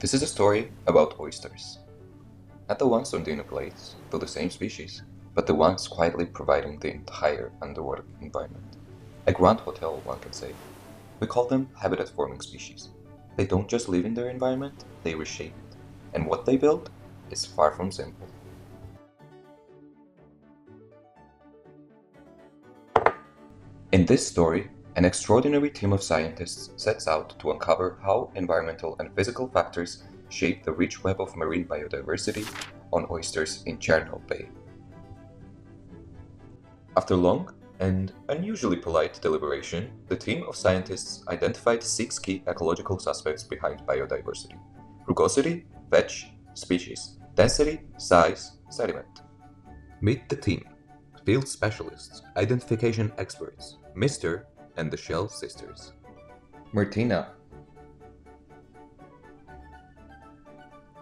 This is a story about oysters. Not the ones on dinner plates, though the same species, but the ones quietly providing the entire underwater environment. A grand hotel, one can say. We call them habitat-forming species. They don't just live in their environment, they reshape it. And what they build is far from simple. In this story, an extraordinary team of scientists sets out to uncover how environmental and physical factors shape the rich web of marine biodiversity on oysters in Chernobyl Bay. After long and unusually polite deliberation, the team of scientists identified 6 key ecological suspects behind biodiversity: rugosity, fetch, species, density, size, sediment. Meet the team: field specialists, identification experts, Mr. and the Shell sisters. Martina,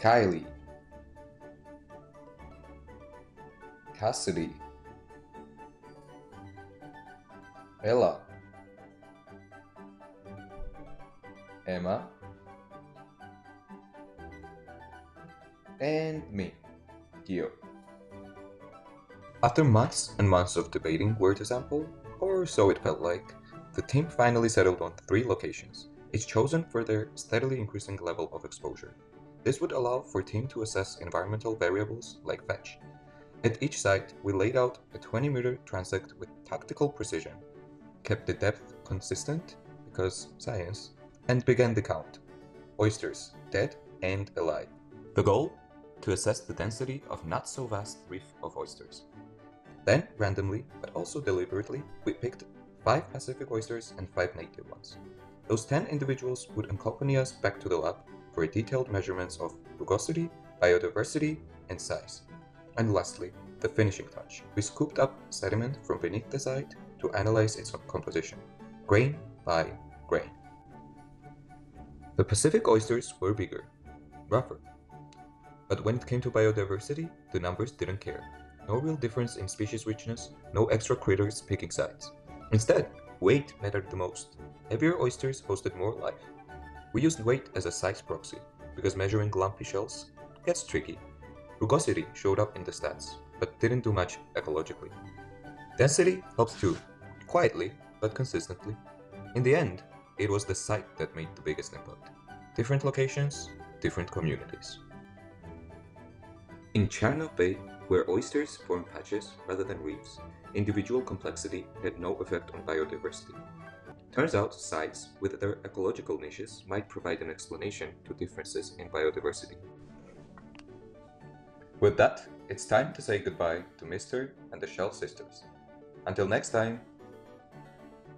Kylie, Cassidy, Ella, Emma, and me, Gio. After months and months of debating where to sample, or so it felt like, the team finally settled on 3 locations, each chosen for their steadily increasing level of exposure. This would allow for team to assess environmental variables like fetch. At each site, we laid out a 20-meter transect with tactical precision, kept the depth consistent, because science, and began the count. Oysters, dead and alive. The goal? To assess the density of not-so-vast reef of oysters. Then, randomly, but also deliberately, we picked 5 Pacific oysters and 5 native ones. Those 10 individuals would accompany us back to the lab for detailed measurements of rugosity, biodiversity, and size. And lastly, the finishing touch. We scooped up sediment from beneath the site to analyze its composition, grain by grain. The Pacific oysters were bigger, rougher. But when it came to biodiversity, the numbers didn't care. No real difference in species richness, no extra critters picking sides. Instead, weight mattered the most. Heavier oysters hosted more life. We used weight as a size proxy, because measuring lumpy shells gets tricky. Rugosity showed up in the stats, but didn't do much ecologically. Density helped too, quietly but consistently. In the end, it was the site that made the biggest impact. Different locations, different communities. In Chernobyl Bay, where oysters form patches rather than reefs, individual complexity had no effect on biodiversity. Turns out sites with their ecological niches might provide an explanation to differences in biodiversity. With that, it's time to say goodbye to Mr. and the Shell sisters. Until next time!